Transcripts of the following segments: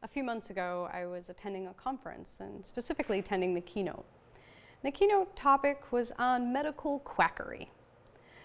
A few months ago, I was attending a conference and specifically attending the keynote. The keynote topic was on medical quackery.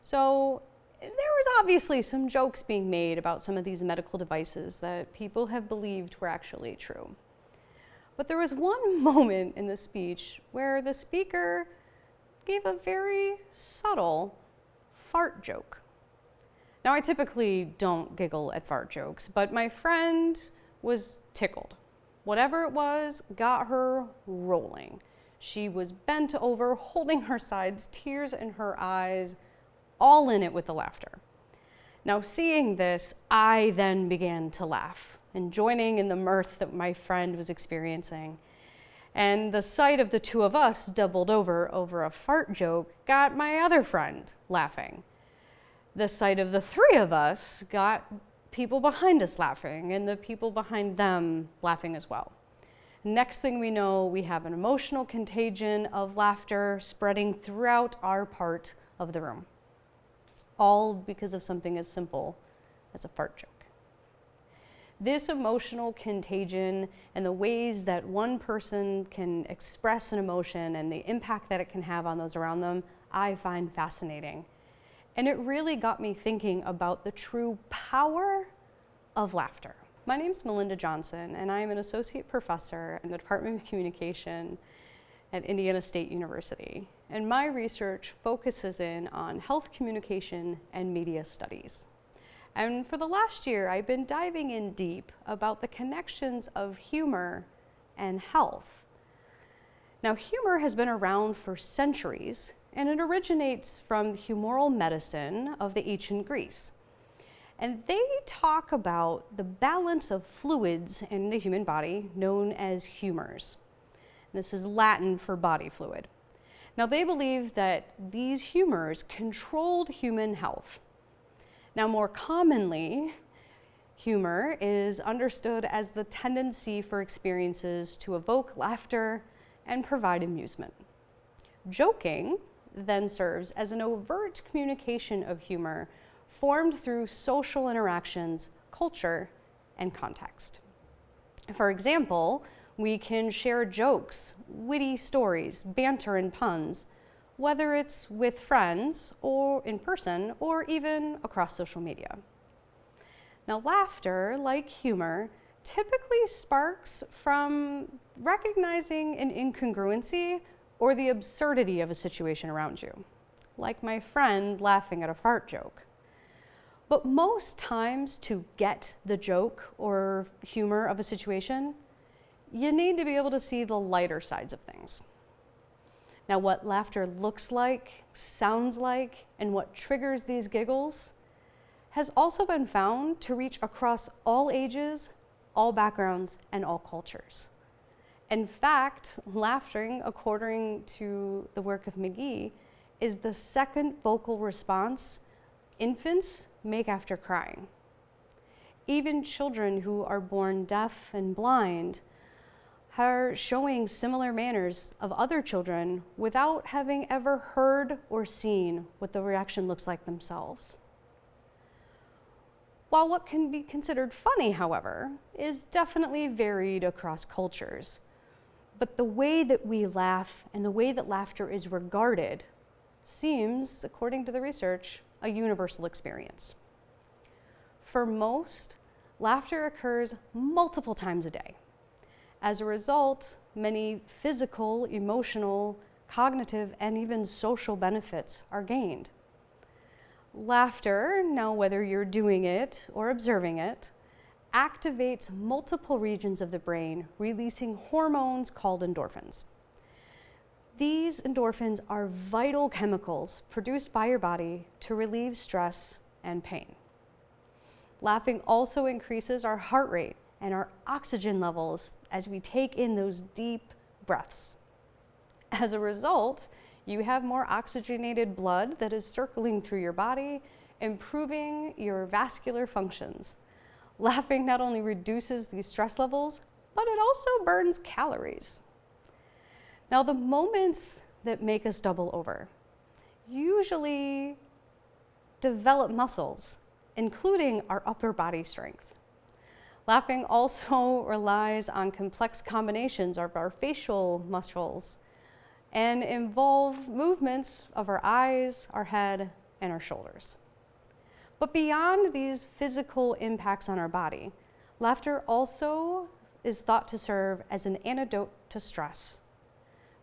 So there was obviously some jokes being made about some of these medical devices that people have believed were actually true. But there was one moment in the speech where the speaker gave a very subtle fart joke. Now, I typically don't giggle at fart jokes, but my friend was tickled. Whatever it was got her rolling. She was bent over, holding her sides, tears in her eyes, all in it with the laughter. Now, seeing this, I then began to laugh and joining in the mirth that my friend was experiencing. And the sight of the two of us doubled over a fart joke got my other friend laughing. The sight of the three of us got people behind us laughing and the people behind them laughing as well. Next thing we know, we have an emotional contagion of laughter spreading throughout our part of the room, all because of something as simple as a fart joke. This emotional contagion and the ways that one person can express an emotion and the impact that it can have on those around them, I find fascinating. And it really got me thinking about the true power of laughter. My name's Melinda Johnson, and I am an associate professor in the Department of Communication at Indiana State University. And my research focuses in on health communication and media studies. And for the last year, I've been diving in deep about the connections of humor and health. Now, humor has been around for centuries, and it originates from the humoral medicine of the ancient Greece. And they talk about the balance of fluids in the human body known as humors. This is Latin for body fluid. Now, they believe that these humors controlled human health. Now, more commonly, humor is understood as the tendency for experiences to evoke laughter and provide amusement. Joking then serves as an overt communication of humor formed through social interactions, culture, and context. For example, we can share jokes, witty stories, banter, and puns, whether it's with friends or in person or even across social media. Now, laughter, like humor, typically sparks from recognizing an incongruency or the absurdity of a situation around you, like my friend laughing at a fart joke. But most times, to get the joke or humor of a situation, you need to be able to see the lighter sides of things. Now, what laughter looks like, sounds like, and what triggers these giggles has also been found to reach across all ages, all backgrounds, and all cultures. In fact, laughter, according to the work of McGee, is the second vocal response infants make after crying. Even children who are born deaf and blind are showing similar manners of other children without having ever heard or seen what the reaction looks like themselves. While what can be considered funny, however, is definitely varied across cultures, but the way that we laugh and the way that laughter is regarded seems, according to the research, a universal experience. For most, laughter occurs multiple times a day. As a result, many physical, emotional, cognitive, and even social benefits are gained. Laughter, now whether you're doing it or observing it, activates multiple regions of the brain, releasing hormones called endorphins. These endorphins are vital chemicals produced by your body to relieve stress and pain. Laughing also increases our heart rate and our oxygen levels as we take in those deep breaths. As a result, you have more oxygenated blood that is circling through your body, improving your vascular functions. Laughing not only reduces these stress levels, but it also burns calories. Now, the moments that make us double over usually develop muscles, including our upper body strength. Laughing also relies on complex combinations of our facial muscles and involve movements of our eyes, our head, and our shoulders. But beyond these physical impacts on our body, laughter also is thought to serve as an antidote to stress.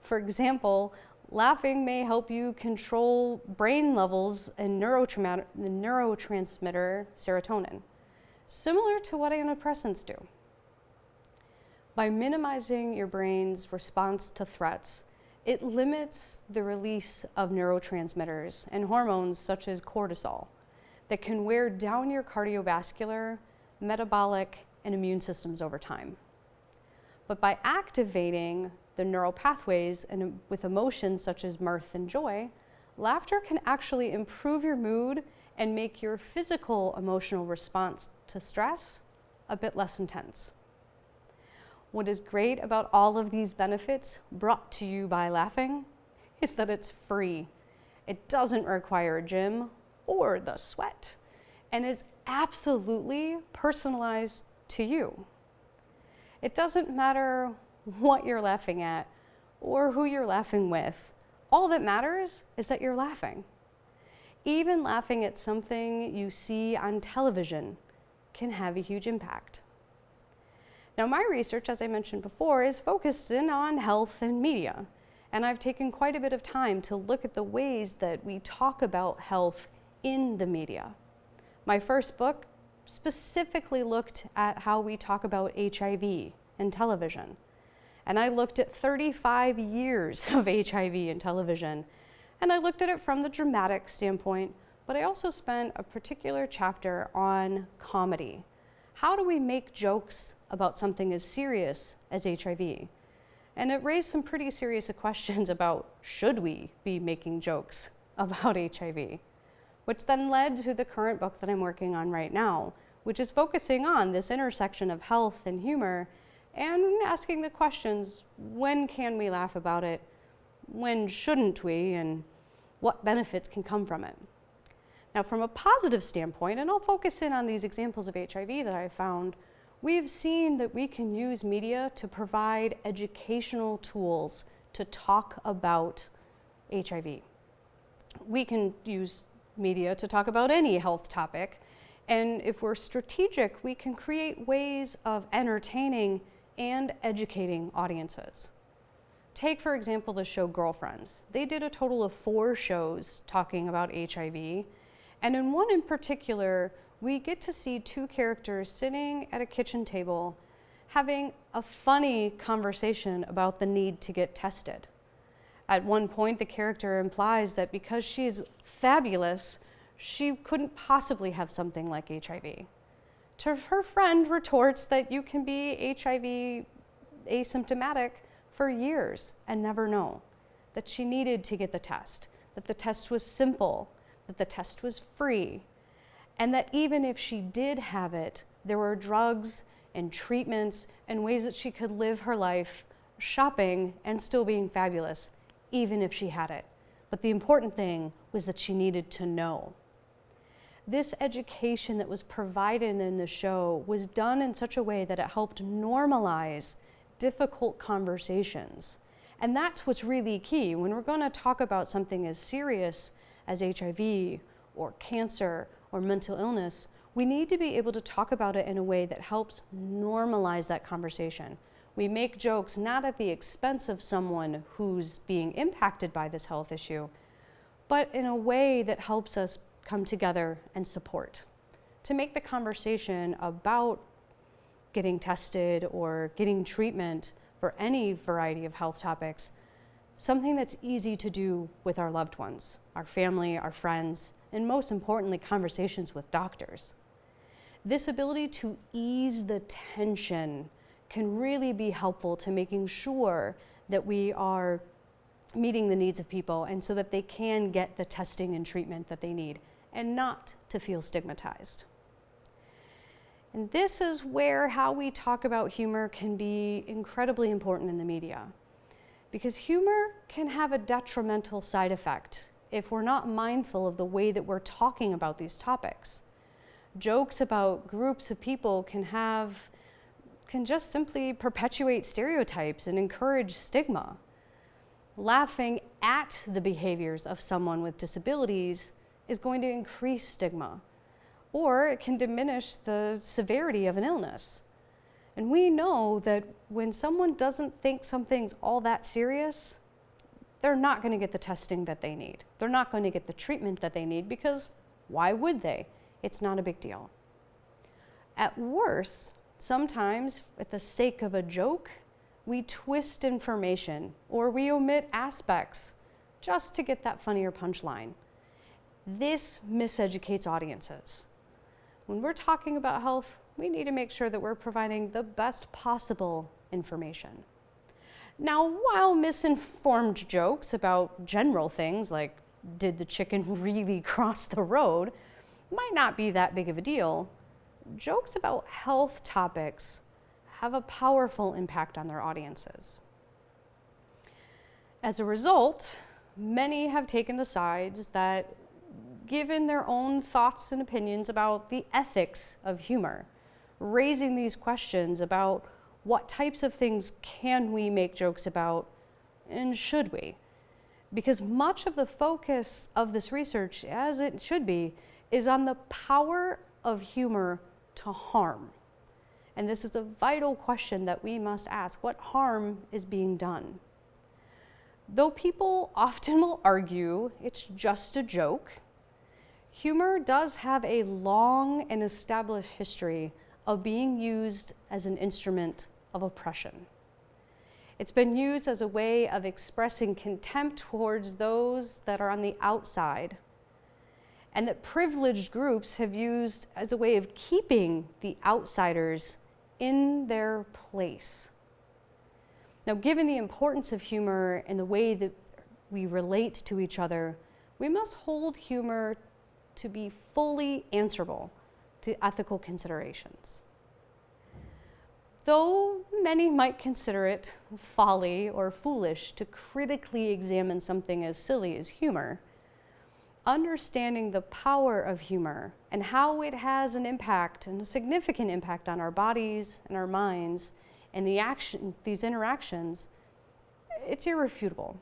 For example, laughing may help you control brain levels and the neurotransmitter serotonin, similar to what antidepressants do. By minimizing your brain's response to threats, it limits the release of neurotransmitters and hormones such as cortisol that can wear down your cardiovascular, metabolic, and immune systems over time. But by activating the neural pathways and with emotions such as mirth and joy, laughter can actually improve your mood and make your physical emotional response to stress a bit less intense. What is great about all of these benefits brought to you by laughing is that it's free. It doesn't require a gym or the sweat, and is absolutely personalized to you. It doesn't matter what you're laughing at or who you're laughing with. All that matters is that you're laughing. Even laughing at something you see on television can have a huge impact. Now, my research, as I mentioned before, is focused in on health and media, and I've taken quite a bit of time to look at the ways that we talk about health in the media. My first book specifically looked at how we talk about HIV in television, and I looked at 35 years of HIV in television, and I looked at it from the dramatic standpoint, but I also spent a particular chapter on comedy. How do we make jokes about something as serious as HIV? And it raised some pretty serious questions about should we be making jokes about HIV, which then led to the current book that I'm working on right now, which is focusing on this intersection of health and humor and asking the questions, when can we laugh about it? When shouldn't we? And what benefits can come from it? Now, from a positive standpoint, and I'll focus in on these examples of HIV that I found, we've seen that we can use media to provide educational tools to talk about HIV. We can use media to talk about any health topic, and if we're strategic, we can create ways of entertaining and educating audiences. Take, for example, the show Girlfriends. They did a total of 4 shows talking about HIV, and in one in particular, we get to see 2 characters sitting at a kitchen table having a funny conversation about the need to get tested. At one point, the character implies that because she's fabulous, she couldn't possibly have something like HIV. Her friend retorts that you can be HIV asymptomatic for years and never know, that she needed to get the test, that the test was simple, that the test was free, and that even if she did have it, there were drugs and treatments and ways that she could live her life shopping and still being fabulous, even if she had it. But the important thing was that she needed to know. This education that was provided in the show was done in such a way that it helped normalize difficult conversations. And that's what's really key. When we're going to talk about something as serious as HIV or cancer or mental illness, we need to be able to talk about it in a way that helps normalize that conversation. We make jokes not at the expense of someone who's being impacted by this health issue, but in a way that helps us come together and support. To make the conversation about getting tested or getting treatment for any variety of health topics something that's easy to do with our loved ones, our family, our friends, and most importantly, conversations with doctors. This ability to ease the tension can really be helpful to making sure that we are meeting the needs of people and so that they can get the testing and treatment that they need and not to feel stigmatized. And this is where how we talk about humor can be incredibly important in the media, because humor can have a detrimental side effect if we're not mindful of the way that we're talking about these topics. Jokes about groups of people can just simply perpetuate stereotypes and encourage stigma. Laughing at the behaviors of someone with disabilities is going to increase stigma, or it can diminish the severity of an illness. And we know that when someone doesn't think something's all that serious, they're not going to get the testing that they need. They're not going to get the treatment that they need, because why would they? It's not a big deal. At worst, sometimes, for the sake of a joke, we twist information or we omit aspects just to get that funnier punchline. This miseducates audiences. When we're talking about health, we need to make sure that we're providing the best possible information. Now, while misinformed jokes about general things like, did the chicken really cross the road, might not be that big of a deal, jokes about health topics have a powerful impact on their audiences. As a result, many have taken the sides that, given their own thoughts and opinions about the ethics of humor, raising these questions about what types of things can we make jokes about, and should we? Because much of the focus of this research, as it should be, is on the power of humor to harm. And this is a vital question that we must ask: what harm is being done? Though people often will argue it's just a joke, humor does have a long and established history of being used as an instrument of oppression. It's been used as a way of expressing contempt towards those that are on the outside, and that privileged groups have used as a way of keeping the outsiders in their place. Now, given the importance of humor and the way that we relate to each other, we must hold humor to be fully answerable to ethical considerations. Though many might consider it folly or foolish to critically examine something as silly as humor, understanding the power of humor and how it has an impact, and a significant impact, on our bodies and our minds and these interactions, it's irrefutable.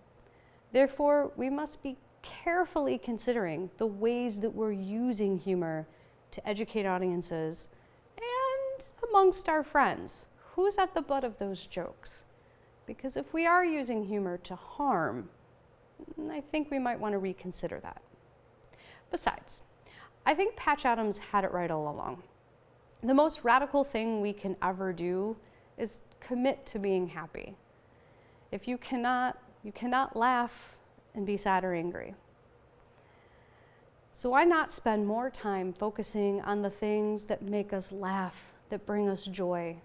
Therefore, we must be carefully considering the ways that we're using humor to educate audiences and amongst our friends. Who's at the butt of those jokes? Because if we are using humor to harm, I think we might want to reconsider that. Besides, I think Patch Adams had it right all along. The most radical thing we can ever do is commit to being happy. If you cannot laugh and be sad or angry. So why not spend more time focusing on the things that make us laugh, that bring us joy?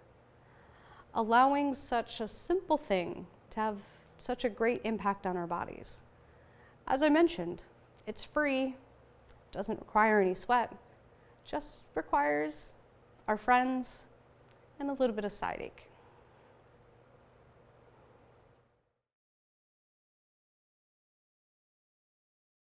Allowing such a simple thing to have such a great impact on our bodies. As I mentioned, it's free, doesn't require any sweat, just requires our friends and a little bit of side ache.